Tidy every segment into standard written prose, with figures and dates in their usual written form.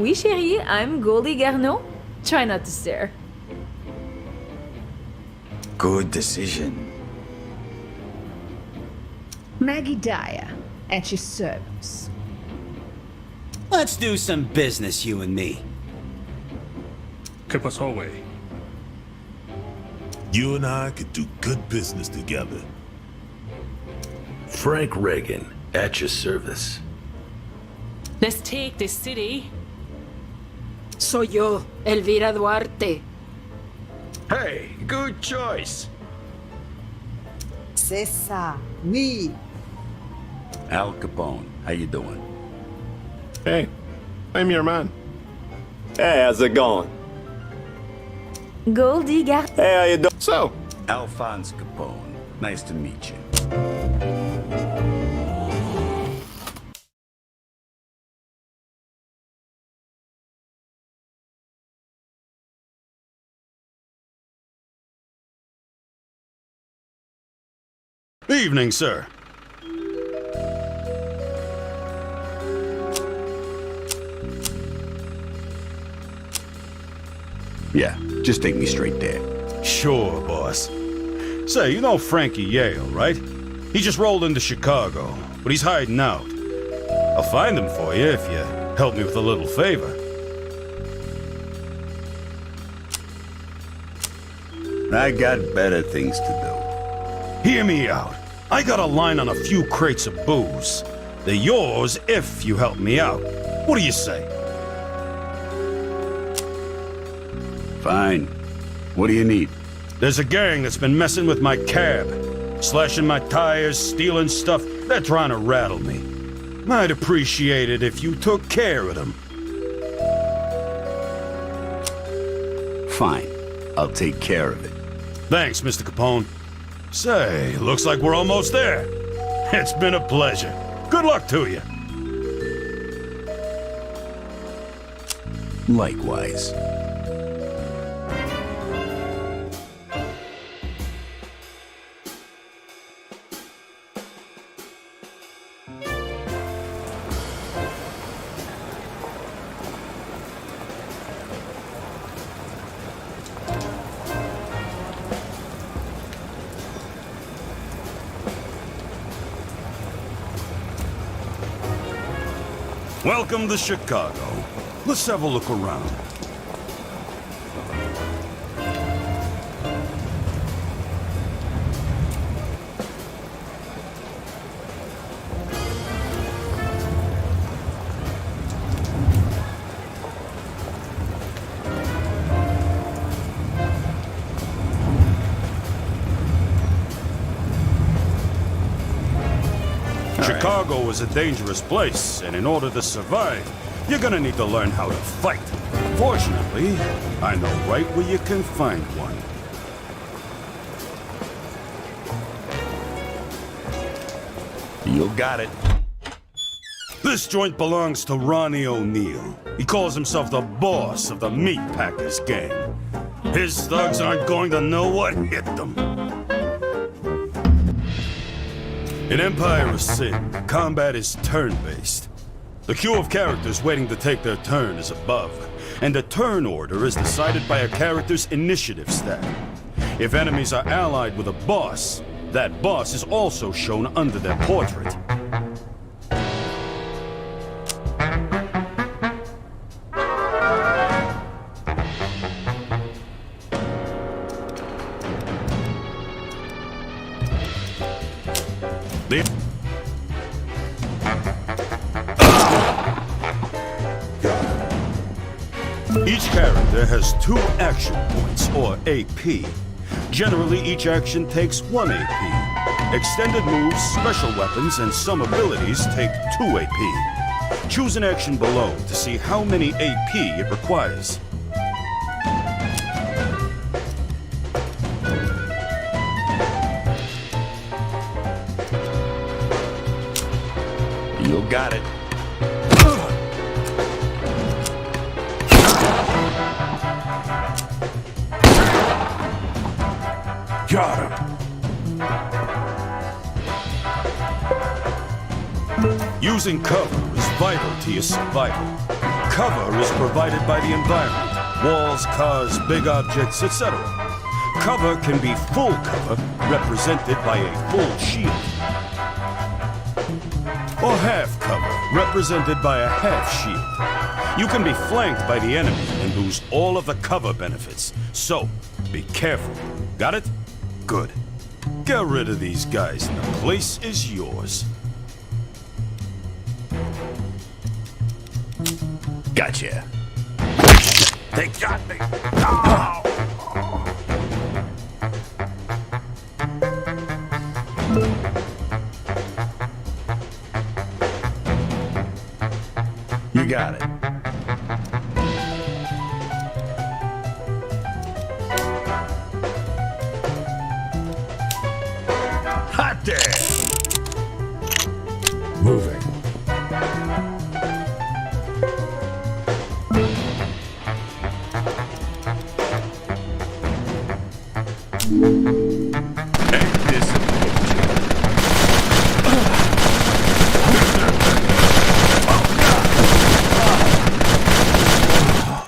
Oui, chérie, I'm Goldie Garneau. Try not to stare. Good decision. Maggie Dyer, at your service. Let's do some business, you and me. ¿Qué pasó, güey? You and I could do good business together. Frank Reagan, at your service. Let's take this city. Soy yo, Elvira Duarte. Hey, good choice. Cesar, me. Al Capone, how you doing? Hey, I'm your man. Hey, how's it going? Goldie Garneau. Hey, how you doing? So, Alphonse Capone, nice to meet you. Evening, sir. Yeah, just take me straight there. Sure, boss. Say, you know Frankie Yale, right? He just rolled into Chicago, but he's hiding out. I'll find him for you if you help me with a little favor. I got better things to do. Hear me out. I got a line on a few crates of booze. They're yours if you help me out. What do you say? Fine. What do you need? There's a gang that's been messing with my cab. Slashing my tires, stealing stuff. They're trying to rattle me. I'd appreciate it if you took care of them. Fine. I'll take care of it. Thanks, Mr. Capone. Say, looks like we're almost there. It's been a pleasure. Good luck to you. Likewise. Welcome to Chicago. Let's have a look around. Chicago is a dangerous place, and in order to survive, you're gonna need to learn how to fight. Fortunately, I know right where you can find one. You got it. This joint belongs to Ronnie O'Neill. He calls himself the boss of the Meat Packers gang. His thugs aren't going to know what hit them. In Empire of Sin, combat is turn-based. The queue of characters waiting to take their turn is above, and the turn order is decided by a character's initiative stat. If enemies are allied with a boss, that boss is also shown under their portrait. Each character has 2 action points, or AP. Generally, each action takes 1 AP. Extended moves, special weapons, and some abilities take 2 AP. Choose an action below to see how many AP it requires. You got it. Got him. Using cover is vital to your survival. Cover is provided by the environment. Walls, cars, big objects, etc. Cover can be full cover, represented by a full shield. Or half cover, represented by a half shield. You can be flanked by the enemy and lose all of the cover benefits. So, be careful. Got it? Good. Get rid of these guys and the place is yours. Gotcha. They got me. Oh! You got it. Hot damn! Moving.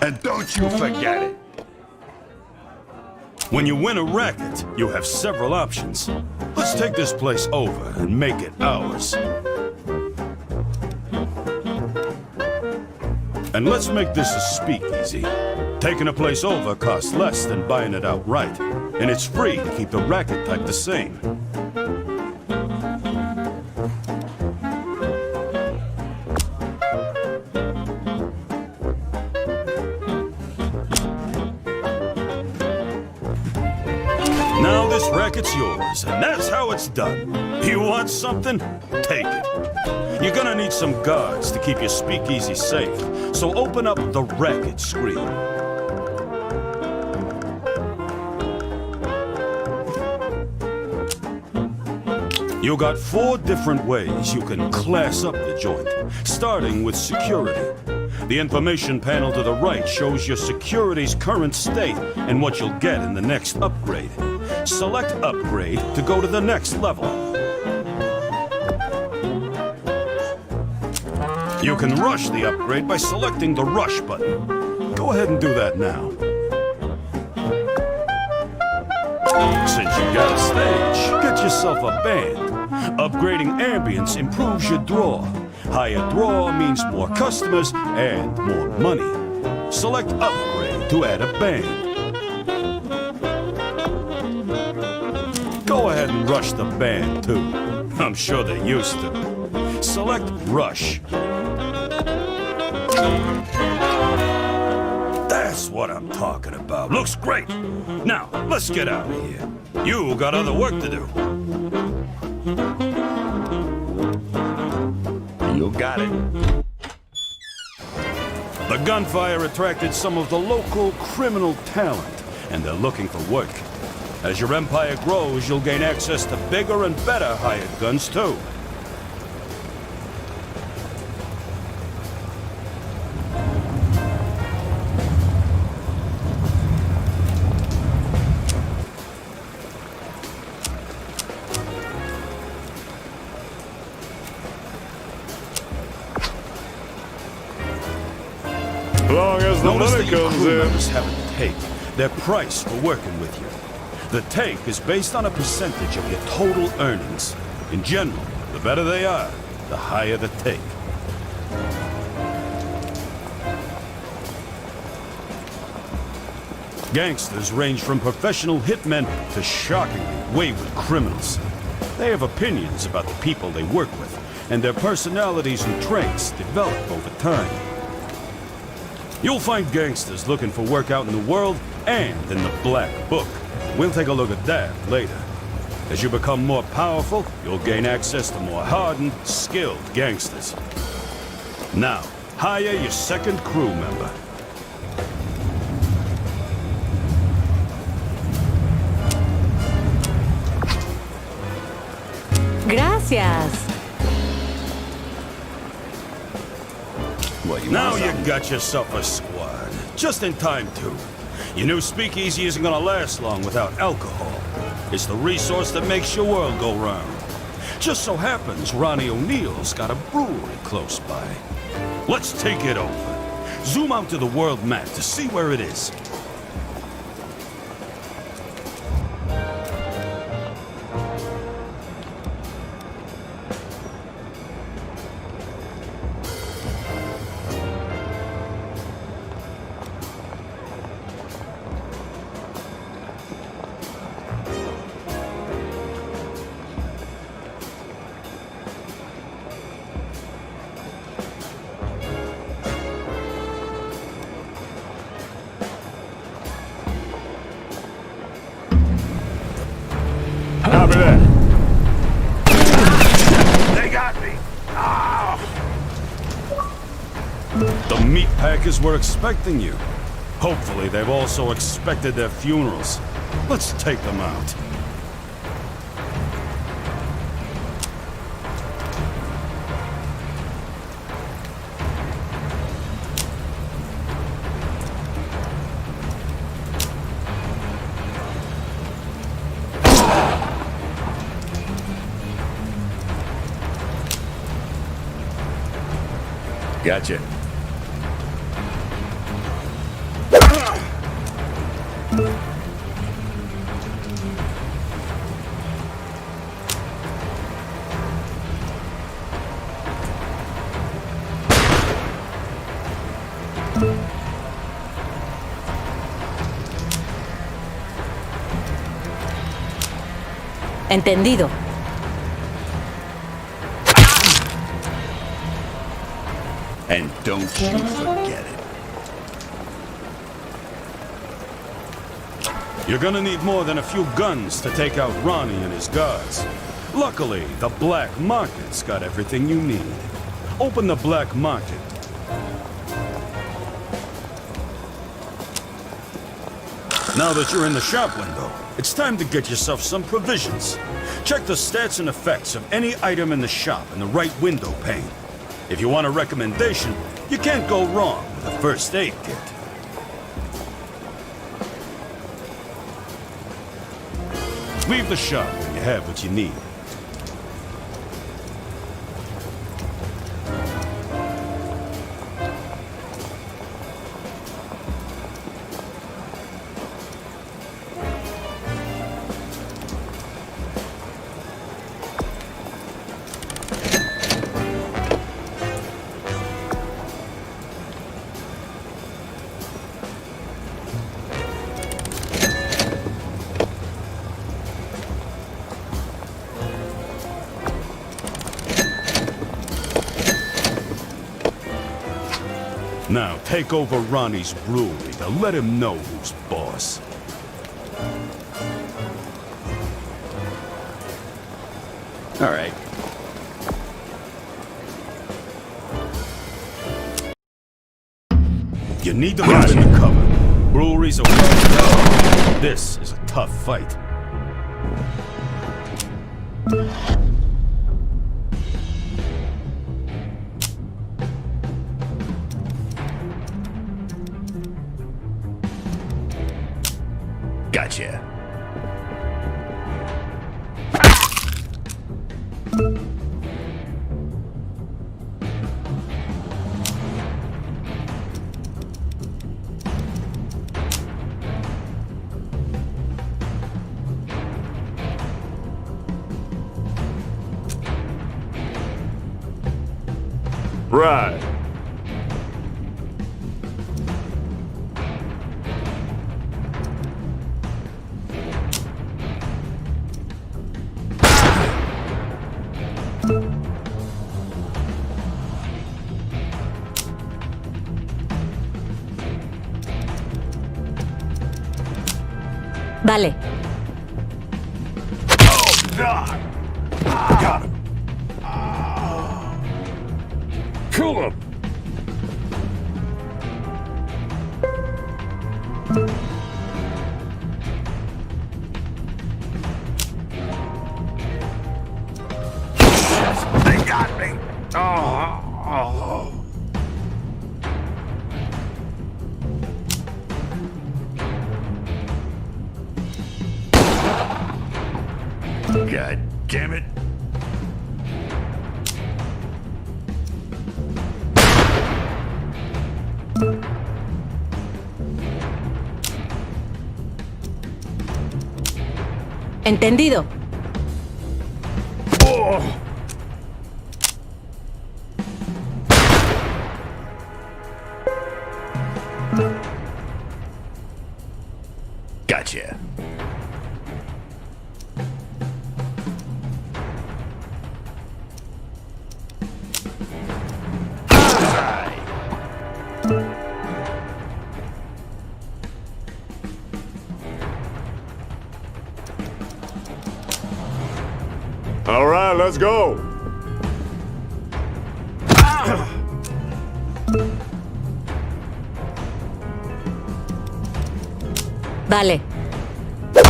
And don't you forget it. When you win a racket, you have several options. Let's take this place over and make it ours. And let's make this a speakeasy. Taking a place over costs less than buying it outright. And it's free to keep the racket type the same. Now this racket's yours, and that's how it's done. You want something? Take it. You're gonna need some guards to keep your speakeasy safe, so open up the racket screen. You got 4 different ways you can class up the joint, starting with security. The information panel to the right shows your security's current state and what you'll get in the next upgrade. Select Upgrade to go to the next level. You can rush the upgrade by selecting the Rush button. Go ahead and do that now. Since you got a stage, get yourself a band. Upgrading ambience improves your draw. Higher draw means more customers and more money. Select Upgrade to add a band. Go ahead and rush the band, too. I'm sure they're used to. Select Rush. That's what I'm talking about. Looks great. Now, let's get out of here. You got other work to do. You got it. The gunfire attracted some of the local criminal talent, and they're looking for work. As your empire grows, you'll gain access to bigger and better hired guns, too. Long as the Notice money that your comes crew in. members have a take, their price for working with you. The take is based on a percentage of your total earnings. In general, the better they are, the higher the take. Gangsters range from professional hitmen to shockingly wayward criminals. They have opinions about the people they work with, and their personalities and traits develop over time. You'll find gangsters looking for work out in the world and in the Black Book. We'll take a look at that later. As you become more powerful, you'll gain access to more hardened, skilled gangsters. Now, hire your second crew member. Gracias. Now you got yourself a squad. Just in time, too. Your new speakeasy isn't gonna last long without alcohol. It's the resource that makes your world go round. Just so happens Ronnie O'Neill's got a brewery close by. Let's take it over. Zoom out to the world map to see where it is. Copy that. They got me. The meat packers were expecting you. Hopefully, they've also expected their funerals. Let's take them out. Gotcha. Entendido. And don't you forget it. You're gonna need more than a few guns to take out Ronnie and his guards. Luckily, the black market's got everything you need. Open the black market. Now that you're in the shop window, it's time to get yourself some provisions. Check the stats and effects of any item in the shop in the right window pane. If you want a recommendation, you can't go wrong with a first aid kit. Leave the shop when you have what you need. Now, take over Ronnie's brewery to let him know who's boss. All right. You need to move in the cover. Breweries are well. This is a tough fight. Gotcha. Right. Vale. Got him. Kill him. They got me. Oh. God damn it. ¿Entendido? Gotcha. All right, let's go. Vale.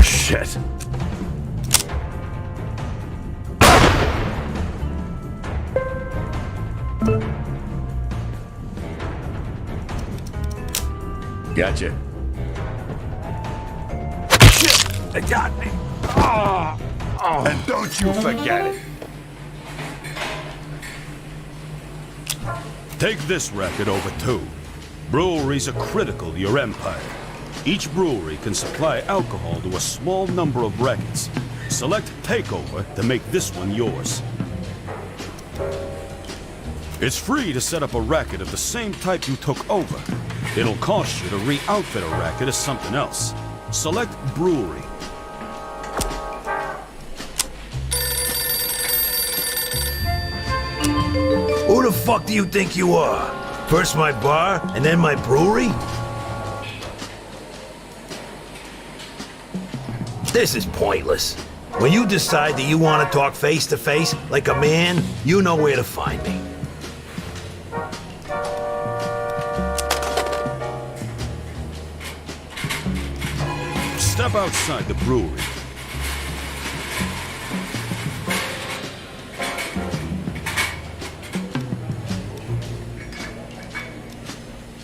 Shit. Gotcha. Shit! They got me! And don't you forget it. Take this racket over too. Breweries are critical to your empire. Each brewery can supply alcohol to a small number of rackets. Select Takeover to make this one yours. It's free to set up a racket of the same type you took over. It'll cost you to re-outfit a racket as something else. Select Brewery. Who the fuck do you think you are? First my bar, and then my brewery? This is pointless. When you decide that you want to talk face to face, like a man, you know where to find me. Step outside the brewery.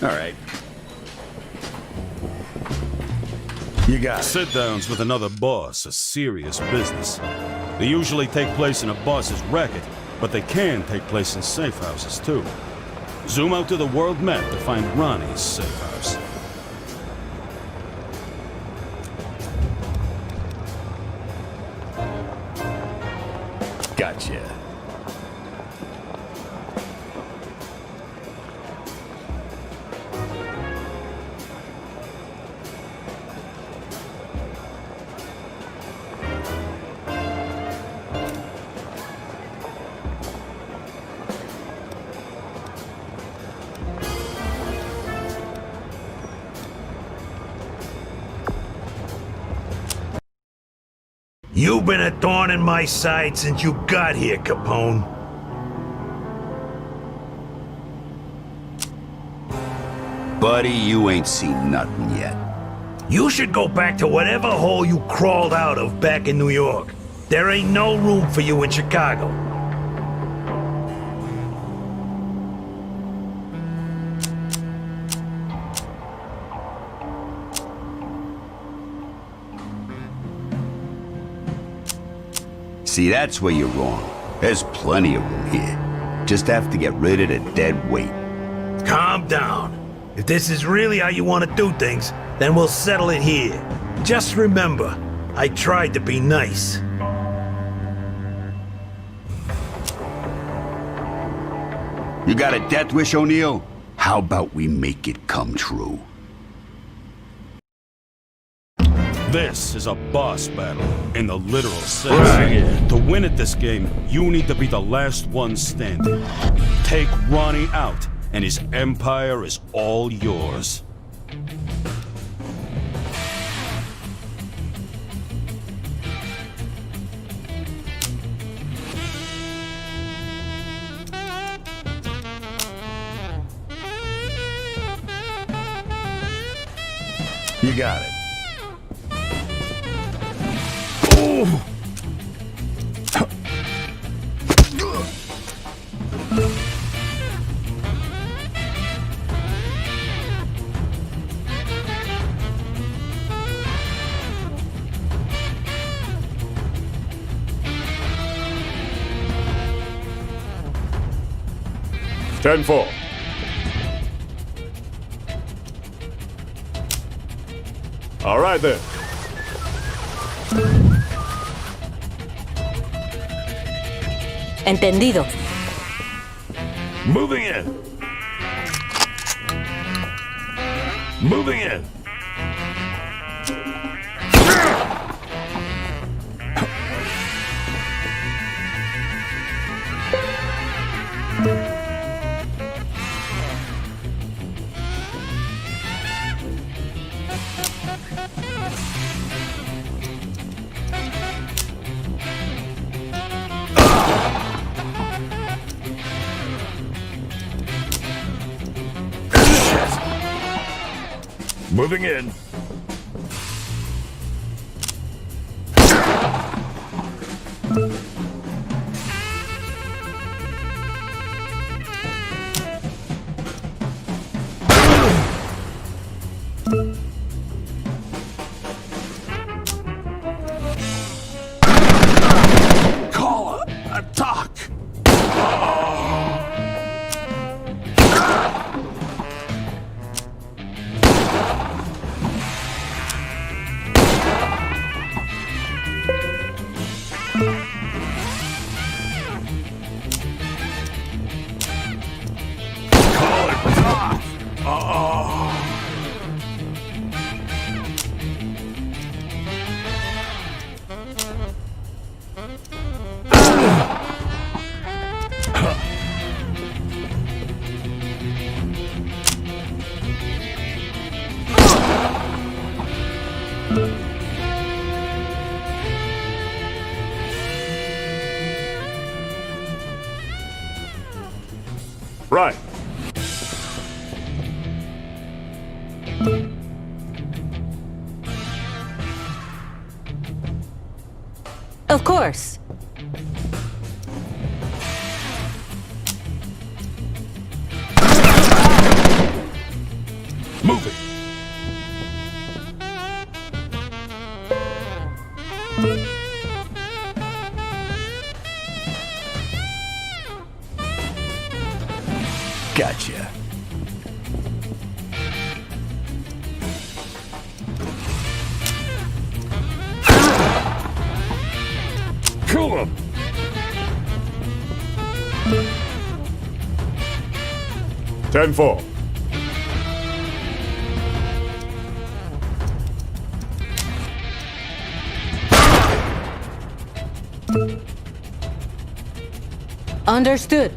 All right. You got it. Sit-downs with another boss are serious business. They usually take place in a boss's racket, but they can take place in safe houses too. Zoom out to the world map to find Ronnie's safe house. Gotcha. You've been a thorn in my side since you got here, Capone. Buddy, you ain't seen nothing yet. You should go back to whatever hole you crawled out of back in New York. There ain't no room for you in Chicago. See, that's where you're wrong. There's plenty of room here. Just have to get rid of the dead weight. Calm down. If this is really how you want to do things, then we'll settle it here. Just remember, I tried to be nice. You got a death wish, O'Neill? How about we make it come true? This is a boss battle, in the literal sense. To win at this game, you need to be the last one standing. Take Ronnie out, and his empire is all yours. You got it. Ten-4. All right then. Entendido. Moving in. Moving in. Moving in. Call attack. Right. Of course. Move it. Gotcha. Kill him. Ten-4. Understood.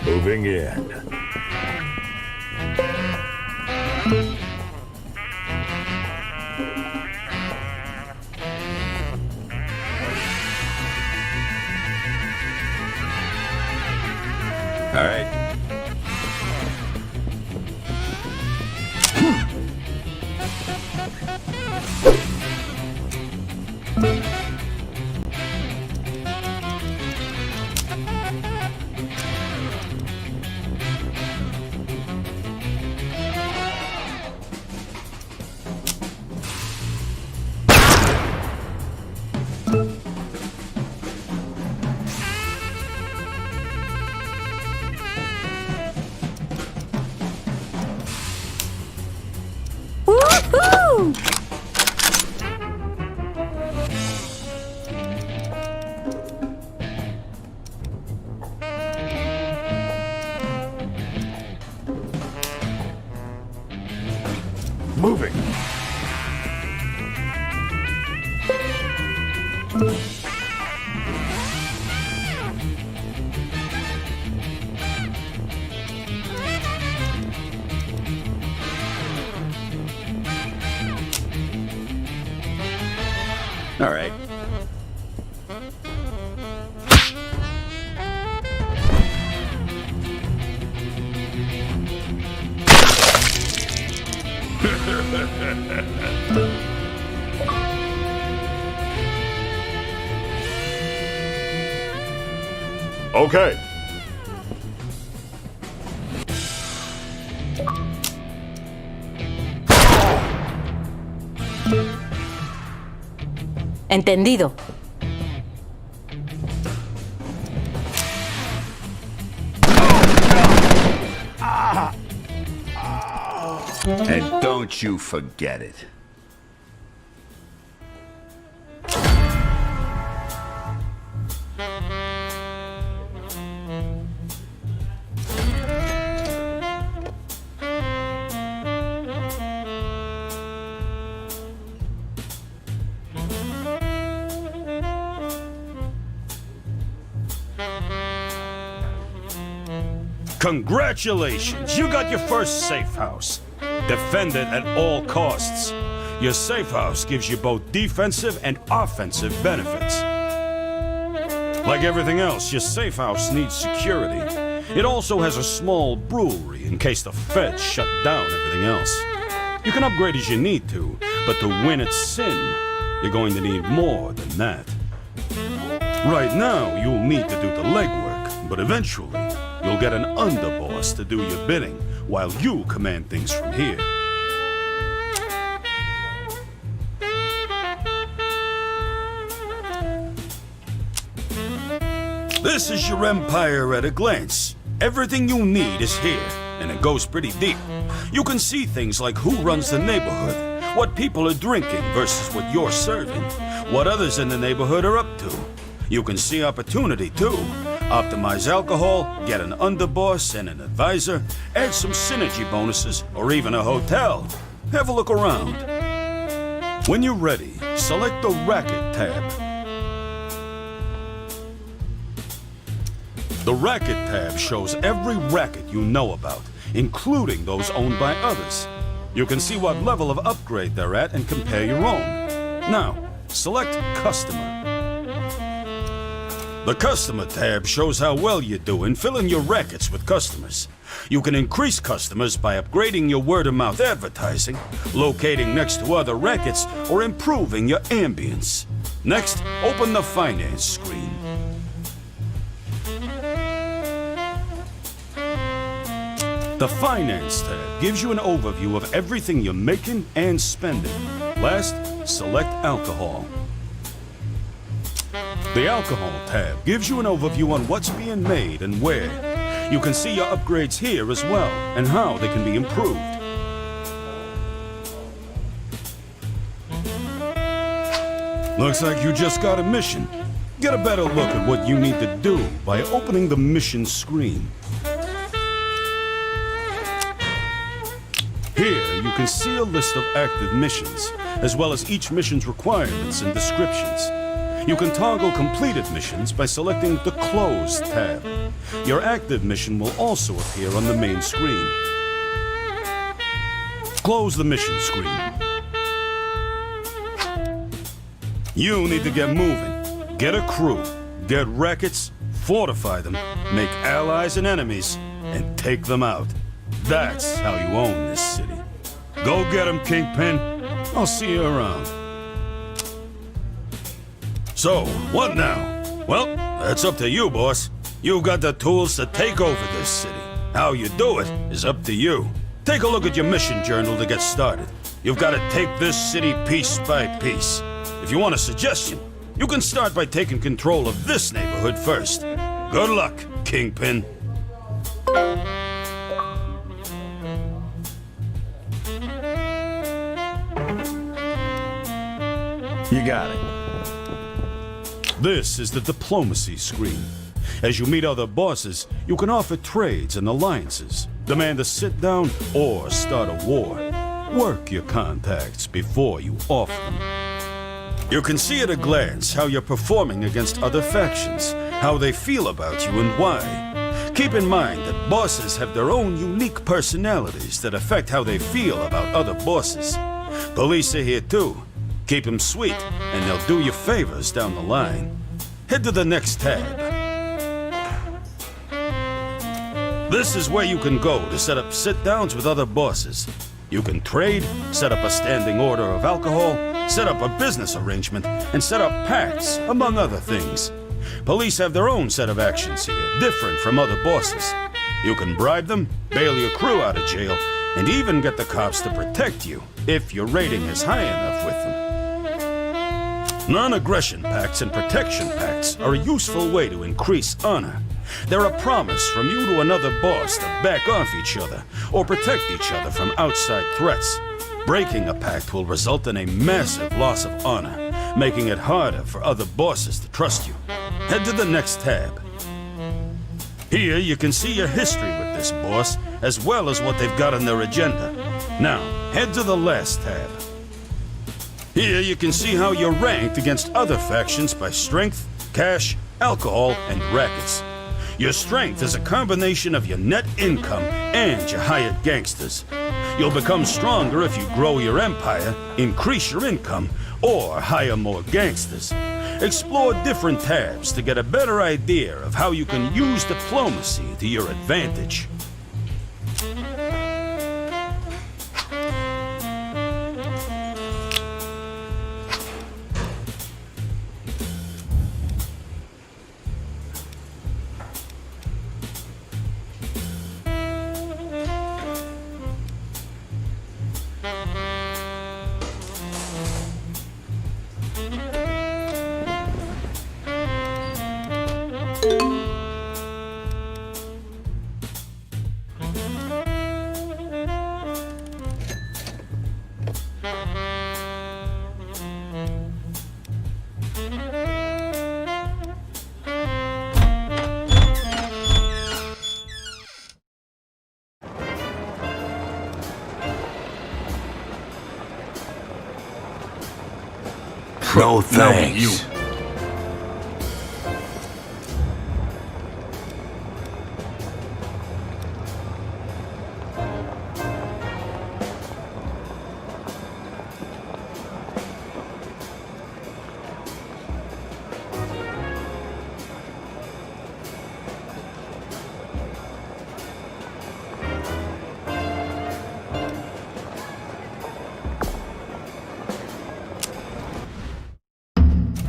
Moving in. All right. Woohoo! Moving. All right. Okay. Entendido. And don't you forget it. Congratulations! You got your first safe house. Defend it at all costs. Your safe house gives you both defensive and offensive benefits. Like everything else, your safe house needs security. It also has a small brewery in case the feds shut down everything else. You can upgrade as you need to, but to win at Sin, you're going to need more than that. Right now, you'll need to do the legwork, but eventually, you'll get an underboss to do your bidding while you command things from here. This is your empire at a glance. Everything you need is here, and it goes pretty deep. You can see things like who runs the neighborhood, what people are drinking versus what you're serving, what others in the neighborhood are up to. You can see opportunity, too. Optimize alcohol, get an underboss and an advisor, add some synergy bonuses, or even a hotel. Have a look around. When you're ready, select the Racket tab. The Racket tab shows every racket you know about, including those owned by others. You can see what level of upgrade they're at and compare your own. Now, select Customer. The Customer tab shows how well you do in filling your rackets with customers. You can increase customers by upgrading your word-of-mouth advertising, locating next to other rackets, or improving your ambience. Next, open the Finance screen. The Finance tab gives you an overview of everything you're making and spending. Last, select Alcohol. The Alcohol tab gives you an overview on what's being made and where. You can see your upgrades here as well, and how they can be improved. Looks like you just got a mission. Get a better look at what you need to do by opening the mission screen. Here, you can see a list of active missions, as well as each mission's requirements and descriptions. You can toggle completed missions by selecting the Closed tab. Your active mission will also appear on the main screen. Close the mission screen. You need to get moving. Get a crew, get rackets, fortify them, make allies and enemies, and take them out. That's how you own this city. Go get him, Kingpin. I'll see you around. So, what now? Well, that's up to you, boss. You've got the tools to take over this city. How you do it is up to you. Take a look at your mission journal to get started. You've got to take this city piece by piece. If you want a suggestion, you can start by taking control of this neighborhood first. Good luck, Kingpin. You got it. This is the Diplomacy screen. As you meet other bosses, you can offer trades and alliances, demand a sit-down, or start a war. Work your contacts before you off them. You can see at a glance how you're performing against other factions, how they feel about you and why. Keep in mind that bosses have their own unique personalities that affect how they feel about other bosses. Police are here too. Keep them sweet, and they'll do you favors down the line. Head to the next tab. This is where you can go to set up sit-downs with other bosses. You can trade, set up a standing order of alcohol, set up a business arrangement, and set up pacts, among other things. Police have their own set of actions here, different from other bosses. You can bribe them, bail your crew out of jail, and even get the cops to protect you, if your rating is high enough with them. Non-aggression pacts and protection pacts are a useful way to increase honor. They're a promise from you to another boss to back off each other, or protect each other from outside threats. Breaking a pact will result in a massive loss of honor, making it harder for other bosses to trust you. Head to the next tab. Here you can see your history with this boss, as well as what they've got on their agenda. Now, head to the last tab. Here you can see how you're ranked against other factions by strength, cash, alcohol, and rackets. Your strength is a combination of your net income and your hired gangsters. You'll become stronger if you grow your empire, increase your income, or hire more gangsters. Explore different tabs to get a better idea of how you can use diplomacy to your advantage. No thanks.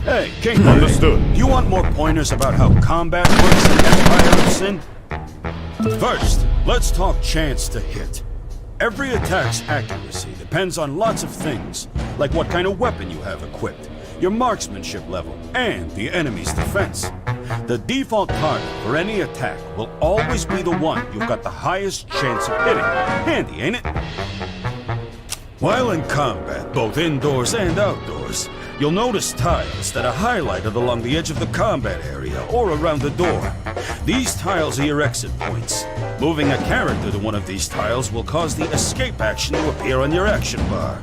Hey, King. Understood. You want more pointers about how combat works in Empire of Sin? First, let's talk chance to hit. Every attack's accuracy depends on lots of things, like what kind of weapon you have equipped, your marksmanship level, and the enemy's defense. The default target for any attack will always be the one you've got the highest chance of hitting. Handy, ain't it? While in combat, both indoors and outdoors, you'll notice tiles that are highlighted along the edge of the combat area or around the door. These tiles are your exit points. Moving a character to one of these tiles will cause the escape action to appear on your action bar.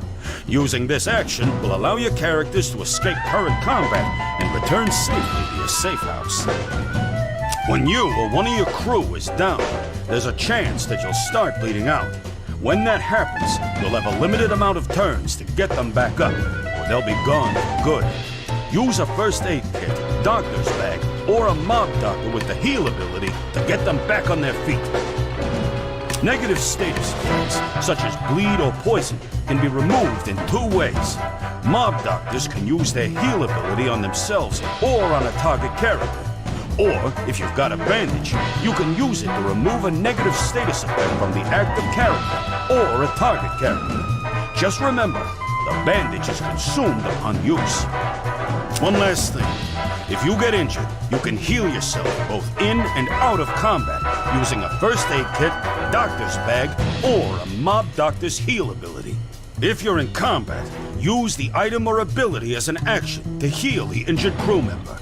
Using this action will allow your characters to escape current combat and return safely to your safe house. When you or one of your crew is down, there's a chance that you'll start bleeding out. When that happens, you'll have a limited amount of turns to get them back up, or they'll be gone for good. Use a first aid kit, doctor's bag, or a mob doctor with the heal ability to get them back on their feet. Negative status effects, such as bleed or poison, can be removed in two ways. Mob doctors can use their heal ability on themselves or on a target character. Or, if you've got a bandage, you can use it to remove a negative status effect from the active character or a target character. Just remember, the bandage is consumed upon use. One last thing. If you get injured, you can heal yourself both in and out of combat using a first aid kit, doctor's bag, or a mob doctor's heal ability. If you're in combat, use the item or ability as an action to heal the injured crew member.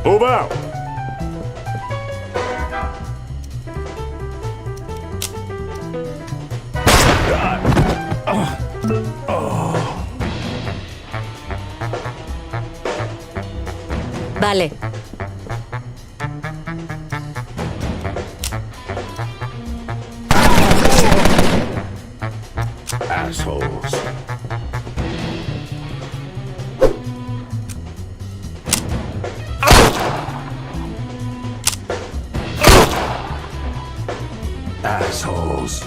Move out! Vale. Assholes. Assholes.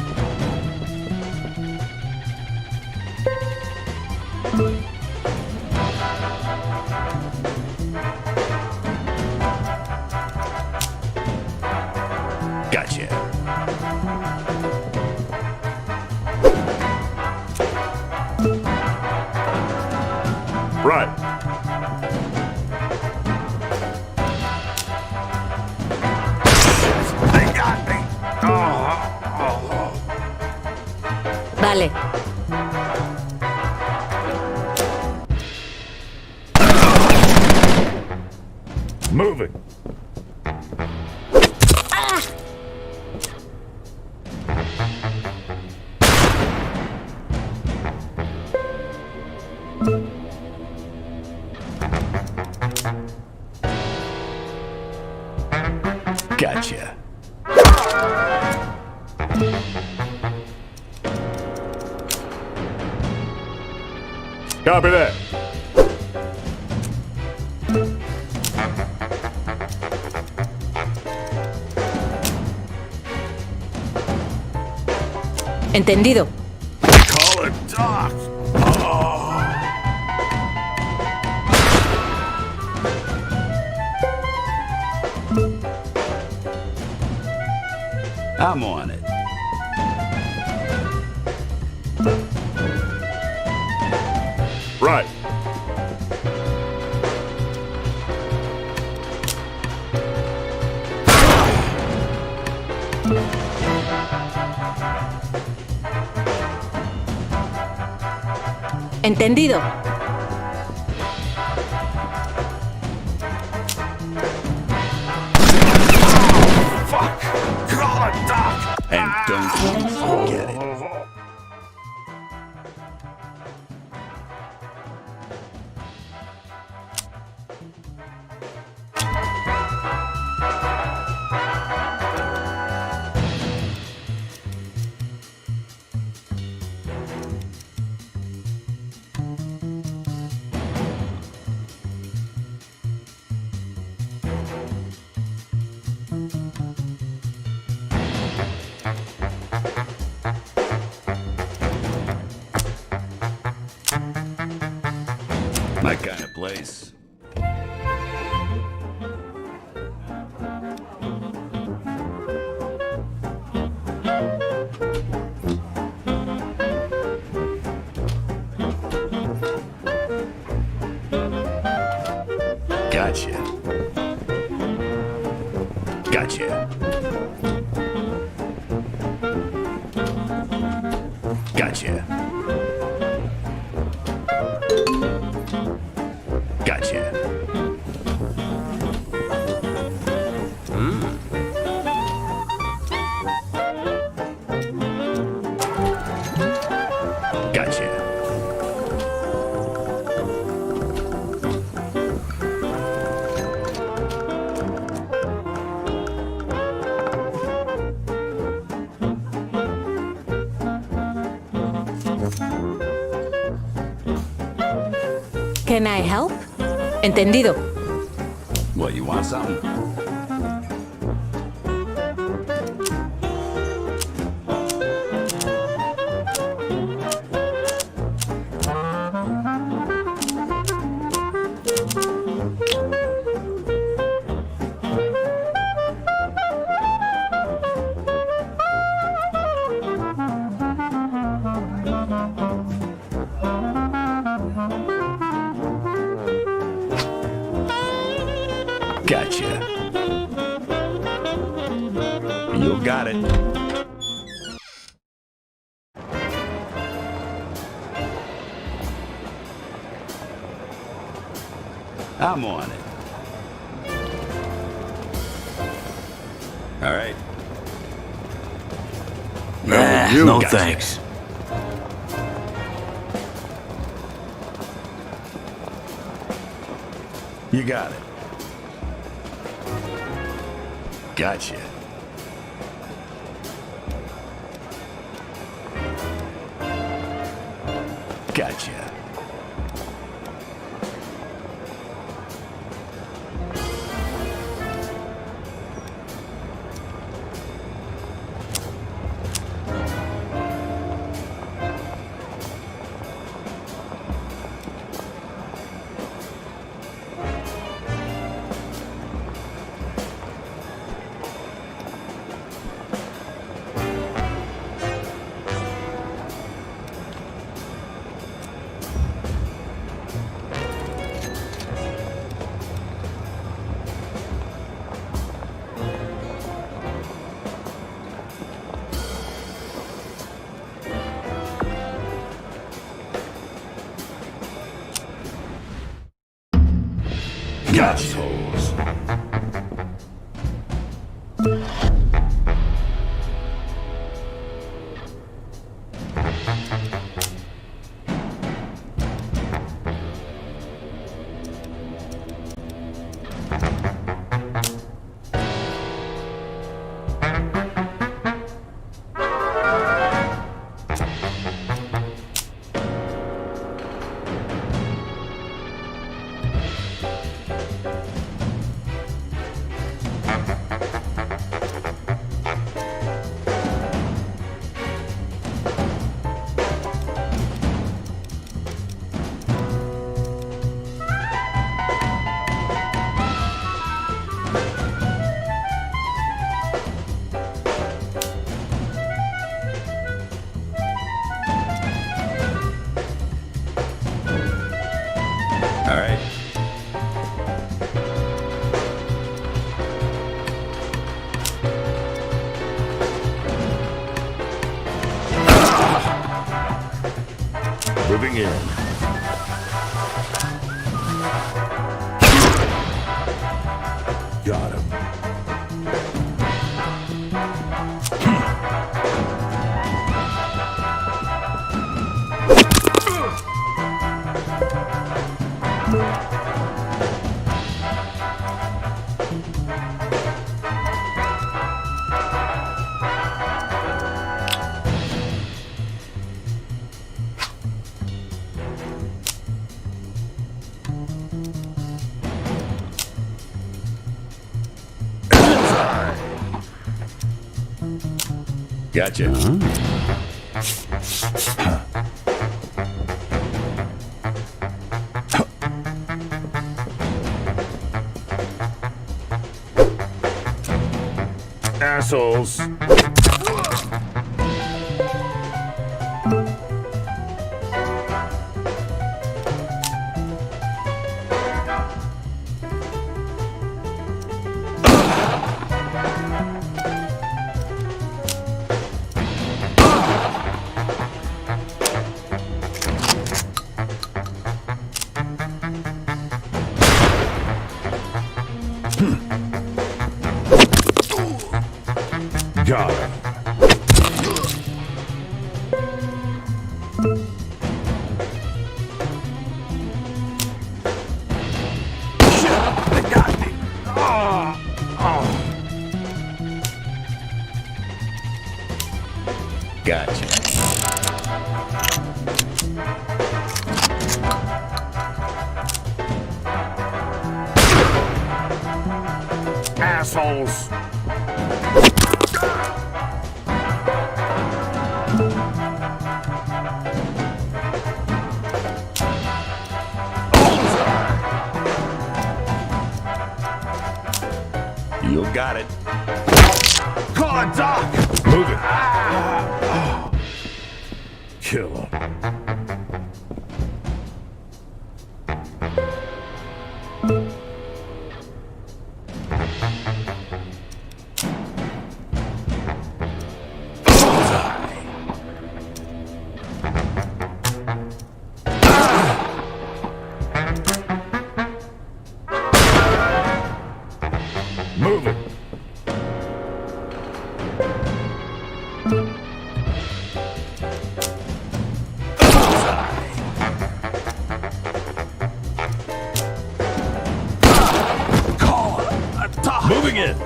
Gotcha. Right. They got me. Vale. Moving. Gotcha. Copy that. Entendido. Call it Doc. I'm on it. Right. Entendido. Fuck. Call it Doc. And don't you forget it. My kind of place. Gotcha. Gotcha. Gotcha. Gotcha. Gotcha. Can I help? Entendido. What, you want something? Gotcha. You got it. I'm on it. All right. No Gotcha. thanks. You got it. Gotcha. Gotcha. Assholes. All right. Moving in. Got him. Gotcha. Assholes. Got him. They got me. Gotcha. Assholes. You got it. Call a doc. Move it. Kill him. Move it. Call a doc. Moving in.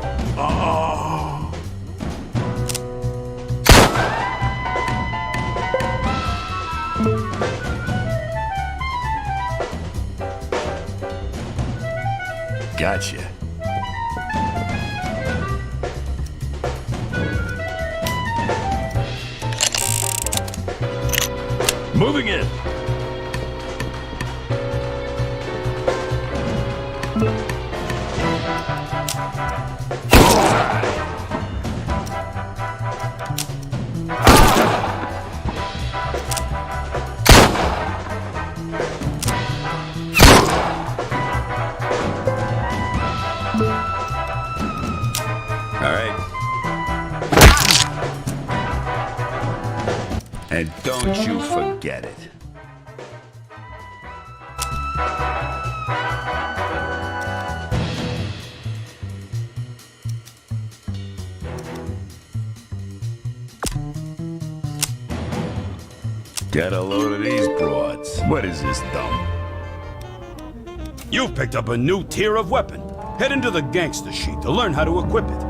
Gotcha. Moving in. All right. And don't you forget it. Get a load of these broads. What is this dump? You've picked up a new tier of weapon. Head into the gangster sheet to learn how to equip it.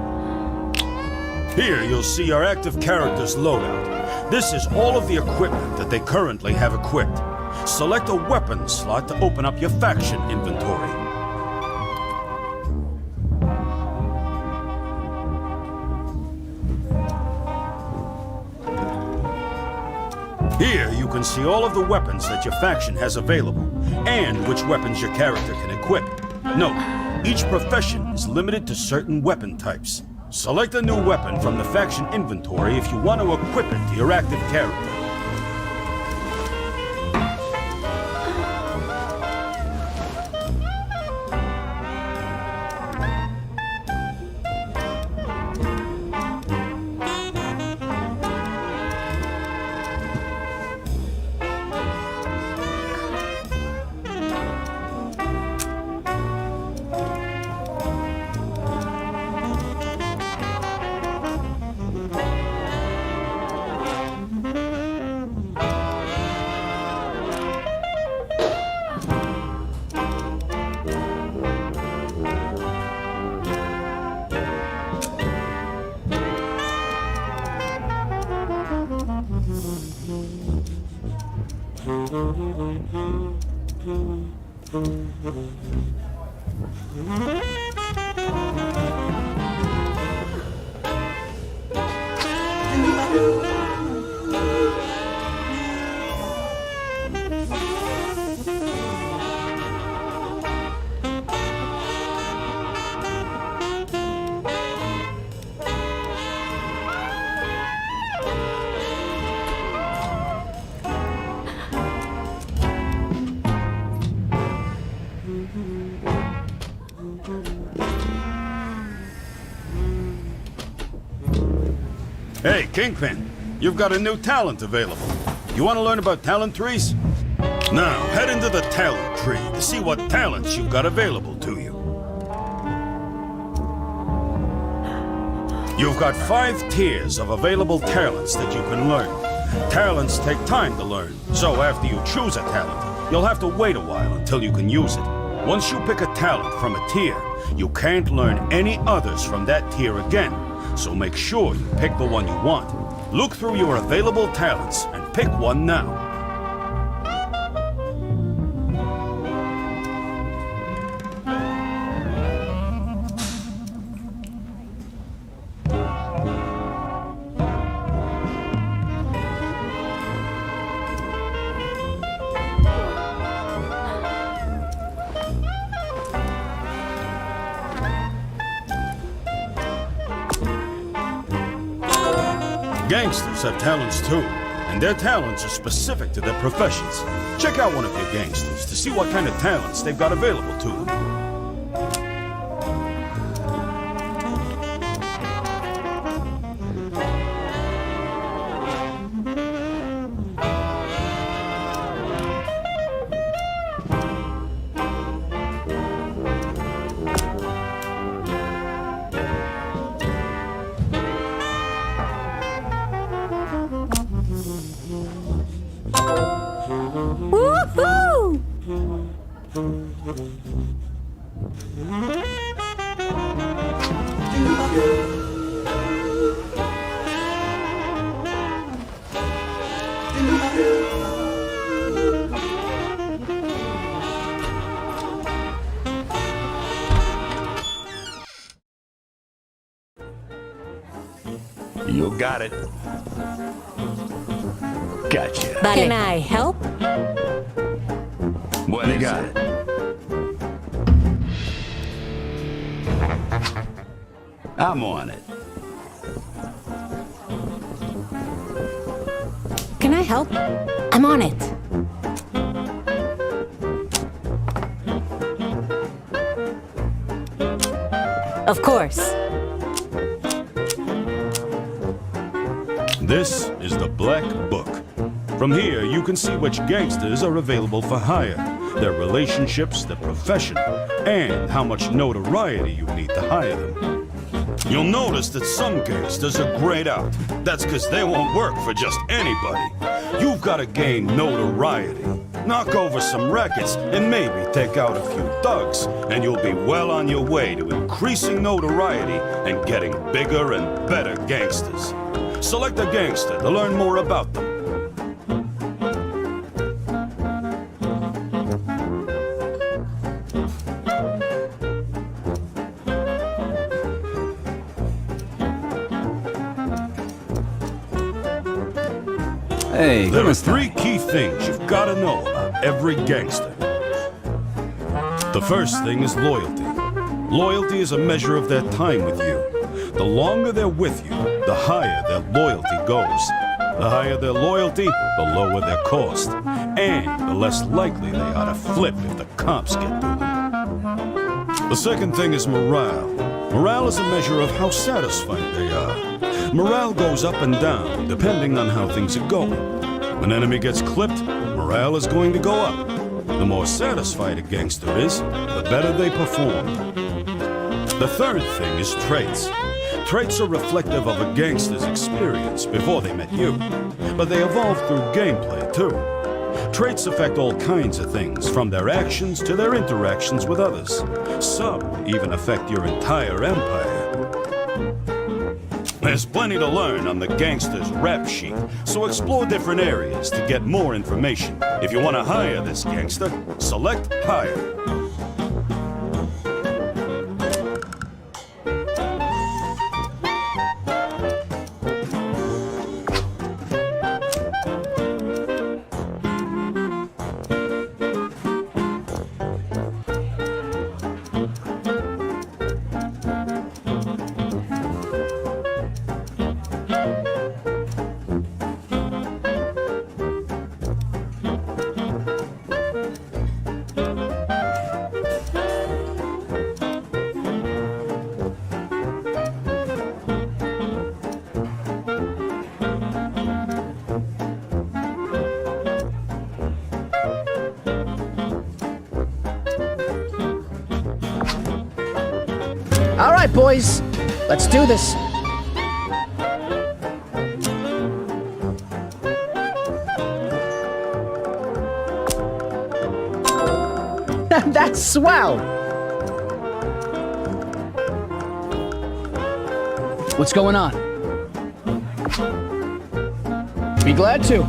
Here you'll see our active character's loadout. This is all of the equipment that they currently have equipped. Select a weapon slot to open up your faction inventory. Here you can see all of the weapons that your faction has available, and which weapons your character can equip. Note, each profession is limited to certain weapon types. Select a new weapon from the faction inventory if you want to equip it to your active character. Hey, Kingpin, you've got a new talent available. You want to learn about talent trees? Now, head into the talent tree to see what talents you've got available to you. You've got 5 tiers of available talents that you can learn. Talents take time to learn, so after you choose a talent, you'll have to wait a while until you can use it. Once you pick a talent from a tier, you can't learn any others from that tier again. So make sure you pick the one you want. Look through your available talents and pick one now. Gangsters have talents too, and their talents are specific to their professions. Check out one of your gangsters to see what kind of talents they've got available to them. Woohoo! You got it. Gotcha. Vale. Can I help? What you got it? I'm on it. Can I help? I'm on it. Of course. This is the Black Book. From here, you can see which gangsters are available for hire, their relationships, their profession, and how much notoriety you need to hire them. You'll notice that some gangsters are grayed out. That's because they won't work for just anybody. You've got to gain notoriety. Knock over some records and maybe take out a few thugs, and you'll be well on your way to increasing notoriety and getting bigger and better gangsters. Select a gangster to learn more about them. Hey, There are three key things you've got to know about every gangster. The first thing is loyalty. Loyalty is a measure of their time with you. The longer they're with you, the higher their loyalty goes. The higher their loyalty, the lower their cost. And the less likely they are to flip if the cops get to them. The second thing is morale. Morale is a measure of how satisfied they are. Morale goes up and down, depending on how things are going. When an enemy gets clipped, morale is going to go up. The more satisfied a gangster is, the better they perform. The third thing is traits. Traits are reflective of a gangster's experience before they met you, but they evolve through gameplay too. Traits affect all kinds of things, from their actions to their interactions with others. Some even affect your entire empire. There's plenty to learn on the gangster's rap sheet, so explore different areas to get more information. If you want to hire this gangster, select Hire. All right, boys, let's do this. That's swell. What's going on? Be glad to.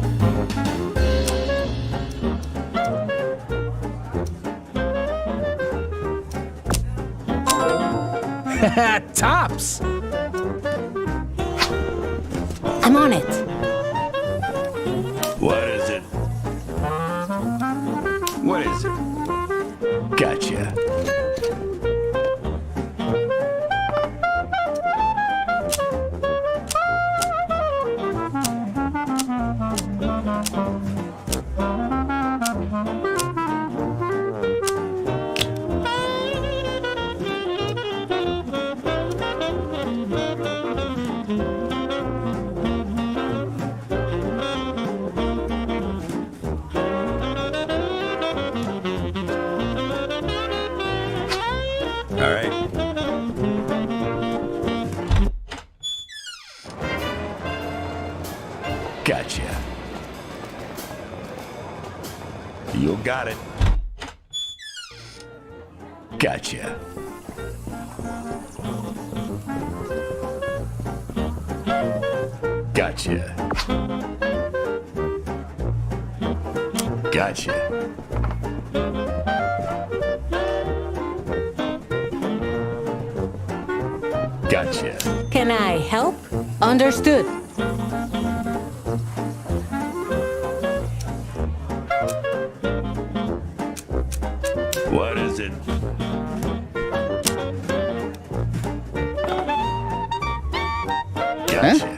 Tops! I'm on it. What is it? What is it? Gotcha. All right. Gotcha. You got it. Gotcha. Gotcha. Gotcha. Gotcha. Can I help? Understood. What is it? Gotcha.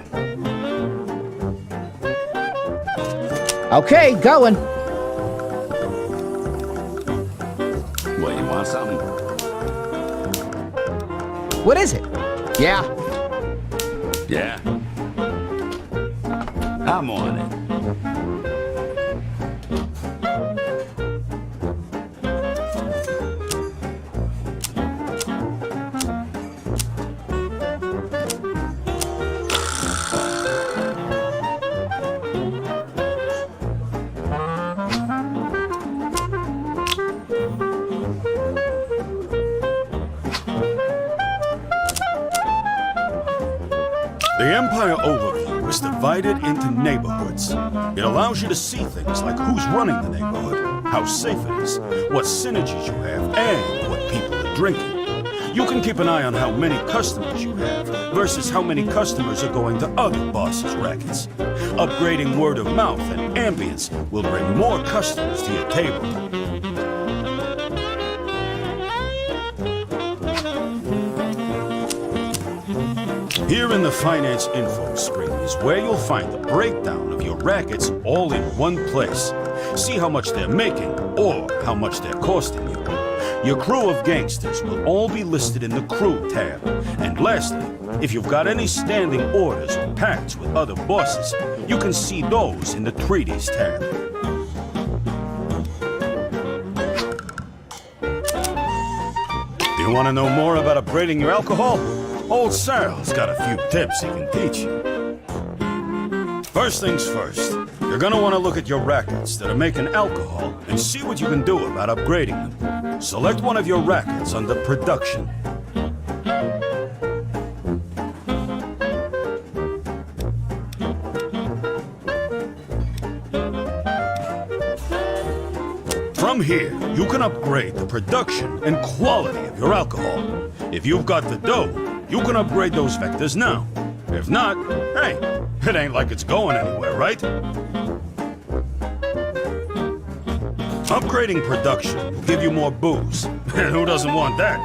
Okay, going. What, you want something? What is it? Yeah. Yeah. I'm on it. The Empire overview is divided into neighborhoods. It allows you to see things like who's running the neighborhood, how safe it is, what synergies you have, and what people are drinking. You can keep an eye on how many customers you have versus how many customers are going to other bosses' rackets. Upgrading word of mouth and ambience will bring more customers to your table. Here in the finance info screen is where you'll find the breakdown of your rackets all in one place. See how much they're making or how much they're costing you. Your crew of gangsters will all be listed in the crew tab. And lastly, if you've got any standing orders or pacts with other bosses, you can see those in the treaties tab. Do you want to know more about upgrading your alcohol? Old Sal's got a few tips he can teach you. First things first, you're gonna want to look at your rackets that are making alcohol and see what you can do about upgrading them. Select one of your rackets under production. From here, you can upgrade the production and quality of your alcohol. If you've got the dough, you can upgrade those vectors now. If not, hey, it ain't like it's going anywhere, right? Upgrading production will give you more booze. Who doesn't want that?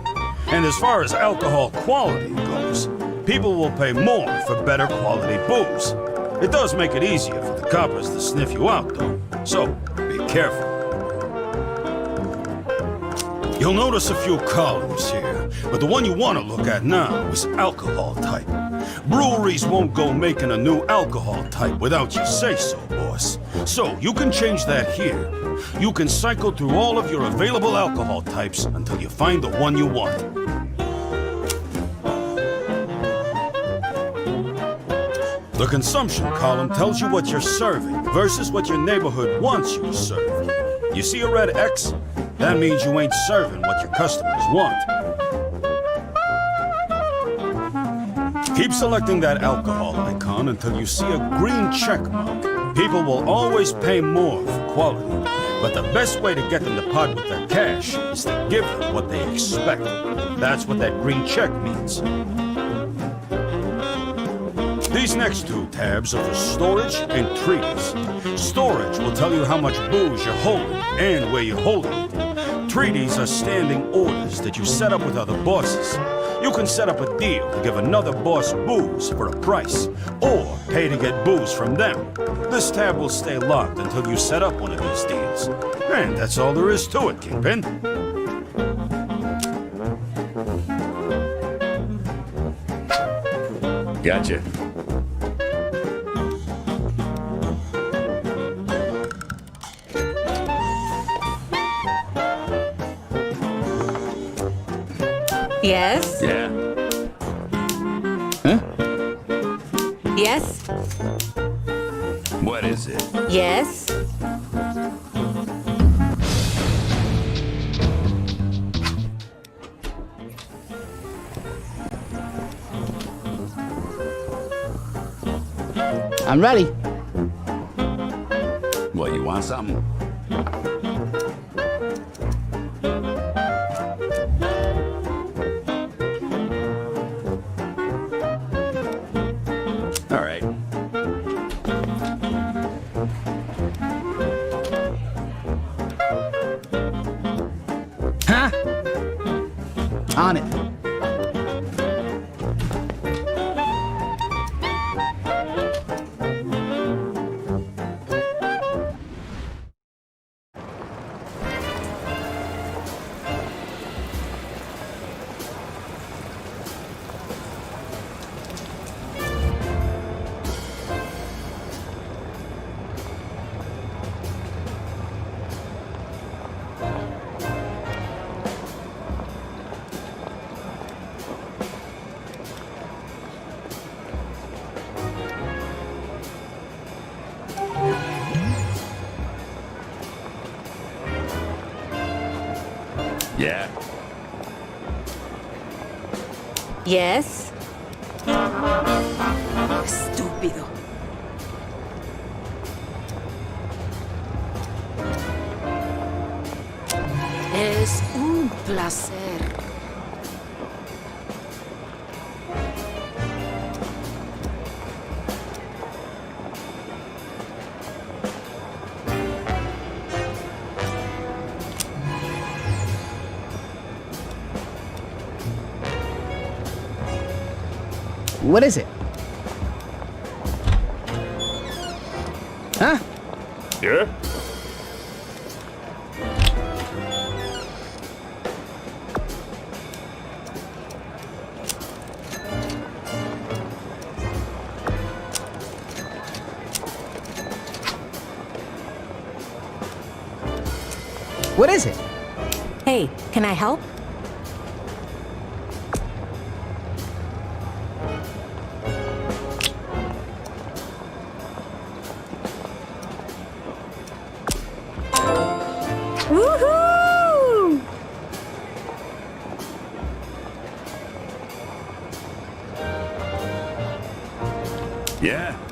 And as far as alcohol quality goes, people will pay more for better quality booze. It does make it easier for the coppers to sniff you out, though. So, be careful. You'll notice a few columns here, but the one you want to look at now is alcohol type. Breweries won't go making a new alcohol type without you say-so, boss. So you can change that here. You can cycle through all of your available alcohol types until you find the one you want. The consumption column tells you what you're serving versus what your neighborhood wants you to serve. You see a red X? That means you ain't serving what your customers want. Keep selecting that alcohol icon until you see a green check mark. People will always pay more for quality, but the best way to get them to part with their cash is to give them what they expect. That's what that green check means. These next two tabs are for storage and treaties. Storage will tell you how much booze you're holding and where you're holding it. Treaties are standing orders that you set up with other bosses. You can set up a deal to give another boss booze for a price, or pay to get booze from them. This tab will stay locked until you set up one of these deals. And that's all there is to it, Kingpin. Gotcha. Yes? Yeah. Huh? Yes? What is it? Yes? I'm ready. What, you want something? All right. Huh? On it. Yeah. Yes? Estúpido. Es un placer. What is it? Huh? Yeah? What is it? Hey, can I help? Woohoo! Yeah?